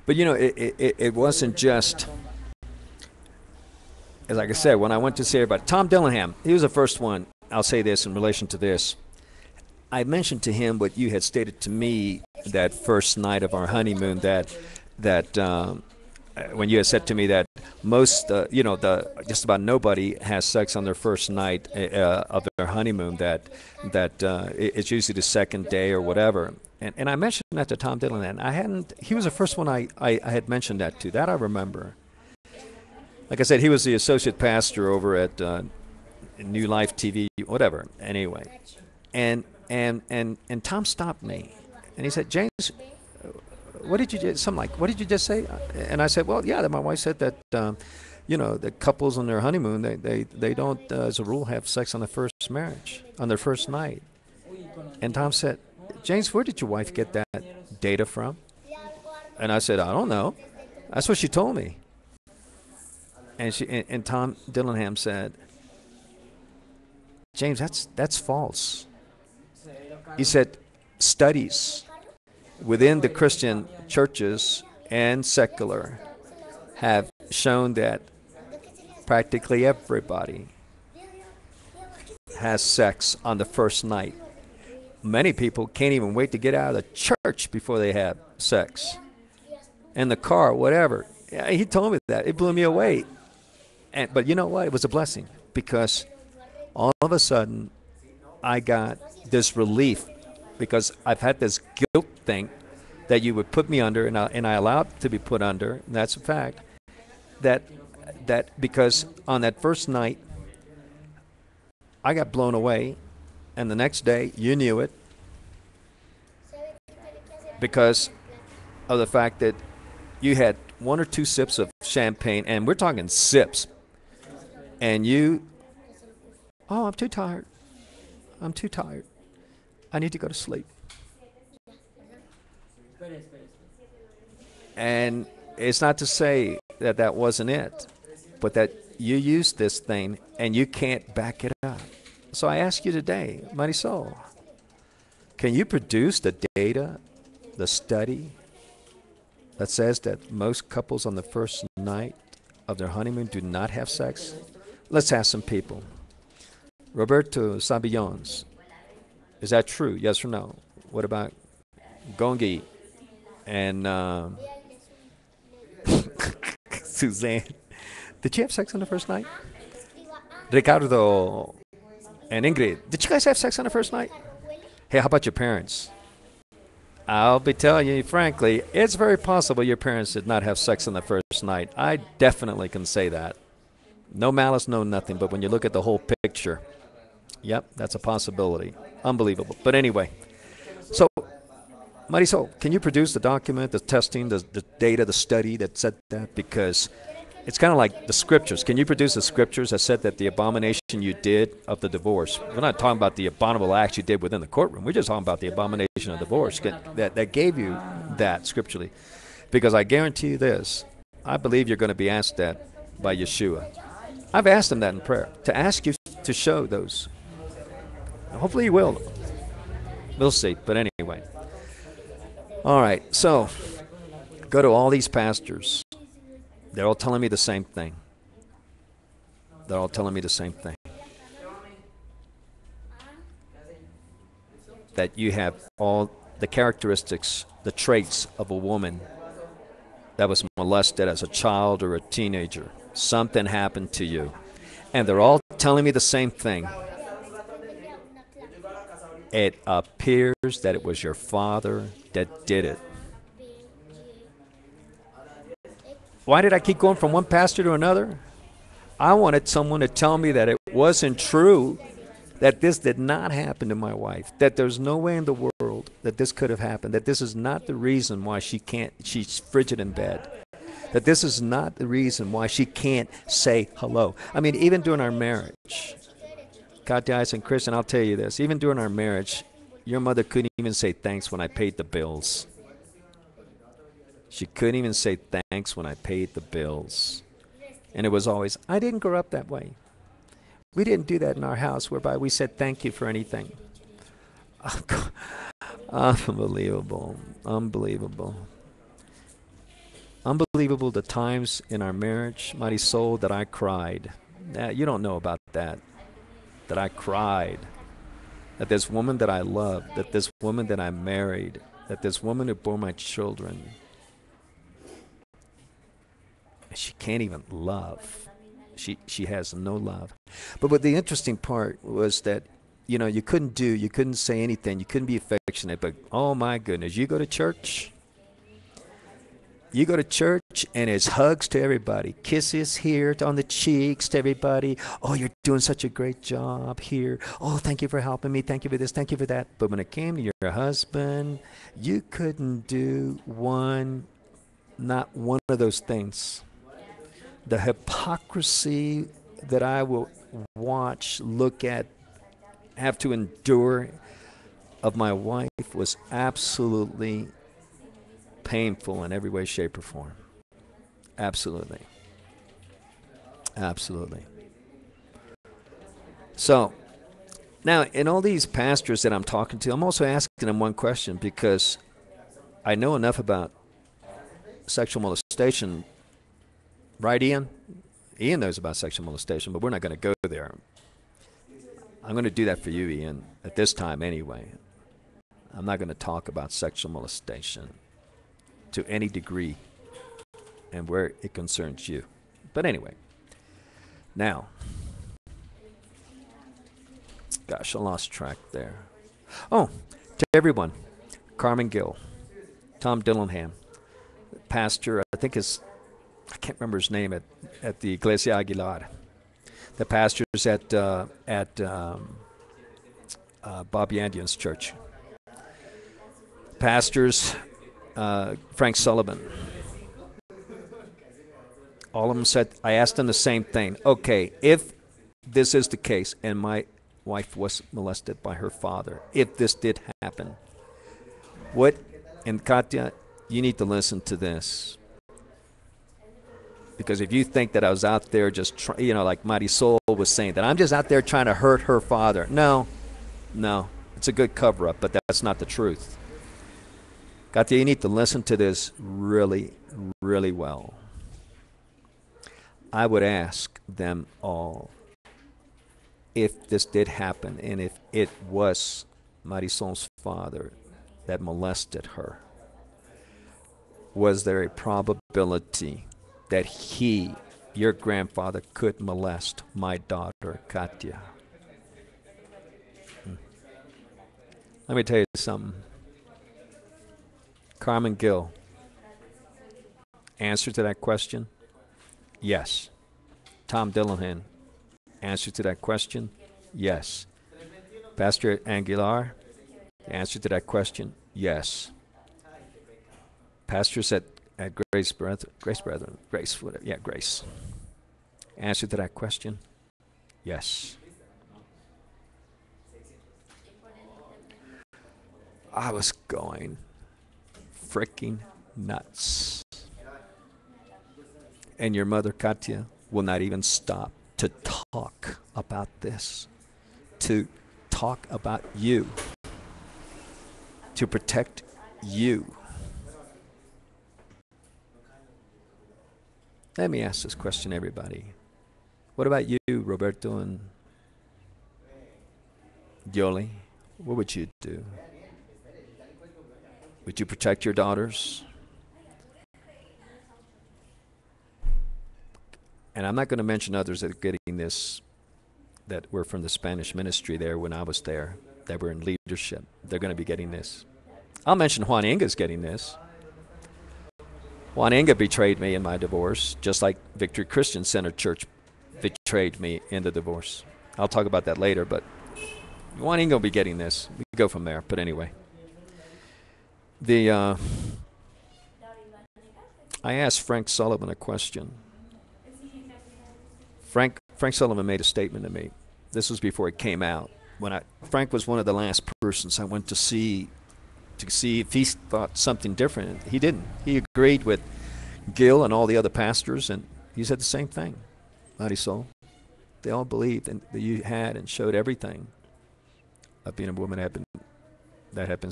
But you know, it wasn't just, as like I said, when I went to see everybody, Tom Dillingham, he was the first one. I'll say this in relation to this. I mentioned to him what you had stated to me that first night of our honeymoon, that when you had said to me that most, just about nobody has sex on their first night of their honeymoon. It's usually the second day or whatever. And I mentioned that to Tom Dillingham. He was the first one I had mentioned that to. That I remember. Like I said, he was the associate pastor over at New Life TV, whatever. Anyway, and Tom stopped me, and he said, "James, what did you just, something like, what did you just say?" And I said, "Well, yeah, my wife said that, the couples on their honeymoon, they don't, as a rule, have sex on their first night." And Tom said, "James, where did your wife get that data from?" And I said, "I don't know. That's what she told me." And Tom Dillingham said, "James, that's false." He said, "Studies within the Christian churches and secular have shown that practically everybody has sex on the first night. Many people can't even wait to get out of the church before they have sex. In the car, whatever." Yeah, he told me that. It blew me away. But you know what? It was a blessing, because all of a sudden I got this relief, because I've had this guilt thing that you would put me under, and I allowed to be put under, and that's a fact, that because on that first night I got blown away, and the next day you knew it, because of the fact that you had one or two sips of champagne, and we're talking sips, and "Oh, I'm too tired. I need to go to sleep." And it's not to say that that wasn't it, but that you used this thing and you can't back it up. So I ask you today, Marisol, can you produce the data, the study that says that most couples on the first night of their honeymoon do not have sex? Let's ask some people. Roberto Sabillons, is that true? Yes or no? What about Gongi and Suzanne? Did you have sex on the first night? Ricardo and Ingrid, did you guys have sex on the first night? Hey, how about your parents? I'll be telling you frankly, it's very possible your parents did not have sex on the first night. I definitely can say that. No malice, no nothing, but when you look at the whole picture, yep, that's a possibility. Unbelievable. But anyway, so Marisol, can you produce the document, the testing, the data, the study that said that? Because it's kind of like the scriptures. Can you produce the scriptures that said that the abomination you did of the divorce? We're not talking about the abominable acts you did within the courtroom. We're just talking about the abomination of divorce that gave you that scripturally. Because I guarantee you this, I believe you're going to be asked that by Yeshua. I've asked him that in prayer, to ask you to show those. Hopefully he will. We'll see. But anyway. All right. So, go to all these pastors. They're all telling me the same thing. They're all telling me the same thing. That you have all the characteristics, the traits of a woman that was molested as a child or a teenager. Something happened to you. And they're all telling me the same thing. It appears that it was your father that did it. Why did I keep going from one pastor to another? I wanted someone to tell me that it wasn't true, that this did not happen to my wife, that there's no way in the world that this could have happened, that this is not the reason why she's frigid in bed, that this is not the reason why she can't say hello. I mean, even during our marriage, Katya and Christian, I'll tell you this, even during our marriage, your mother couldn't even say thanks when I paid the bills. She couldn't even say thanks when I paid the bills. And it was always, I didn't grow up that way. We didn't do that in our house, whereby we said thank you for anything. Unbelievable. Unbelievable. Unbelievable the times in our marriage, Marisol, that I cried. You don't know about that. That I cried. That this woman that I love, that this woman that I married, that this woman who bore my children, she can't even love. She has no love. But what the interesting part was that, you couldn't say anything, you couldn't be affectionate, but oh my goodness, you go to church and it's hugs to everybody, kisses here on the cheeks to everybody. Oh, you're doing such a great job here. Oh, thank you for helping me. Thank you for this. Thank you for that. But when it came to your husband, you couldn't do not one of those things. The hypocrisy that I will watch, look at, have to endure of my wife was absolutely painful in every way, shape, or form. Absolutely. Absolutely. So, now, in all these pastors that I'm talking to, I'm also asking them one question because I know enough about sexual molestation. Right, Ian? Ian knows about sexual molestation, but we're not going to go there. I'm going to do that for you, Ian, at this time anyway. I'm not going to talk about sexual molestation to any degree and where it concerns you. But anyway, now, gosh, I lost track there. Oh, to everyone, Carmen Gill, Tom Dillingham, pastor, I can't remember his name at the Iglesia Aguilar. The pastors at Bob Yandian's church. Pastors, Frank Sullivan. All of them said, I asked them the same thing. Okay, if this is the case and my wife was molested by her father, if this did happen, and Katya, you need to listen to this. Because if you think that I was out there just, like Marisol was saying, that I'm just out there trying to hurt her father. No. It's a good cover-up, but that's not the truth. Katya, you need to listen to this really, really well. I would ask them all if this did happen and if it was Marisol's father that molested her. Was there a probability that he, your grandfather, could molest my daughter, Katya? Let me tell you something. Carmen Gill, answer to that question, yes. Tom Dillingham, answer to that question, yes. Pastor Aguilar, answer to that question, yes. Pastors at Grace, whatever. Grace. Answer to that question, yes. I was going freaking nuts. And your mother, Katya, will not even stop to talk about this, to talk about you, to protect you. Let me ask this question, everybody. What about you, Roberto and Yoli? What would you do? Would you protect your daughters? And I'm not going to mention others that are getting this, that were from the Spanish ministry there when I was there, that were in leadership. They're going to be getting this. I'll mention Juan Inga's getting this. Juan Inga betrayed me in my divorce, just like Victory Christian Center Church betrayed me in the divorce. I'll talk about that later, but Juan Inga will be getting this. We can go from there, but anyway. I asked Frank Sullivan a question. Frank Sullivan made a statement to me. This was before it came out. Frank was one of the last persons I went to see if he thought something different. He didn't. He agreed with Gil and all the other pastors, and he said the same thing. Marisol, they all believed that you had and showed everything of being a woman that had been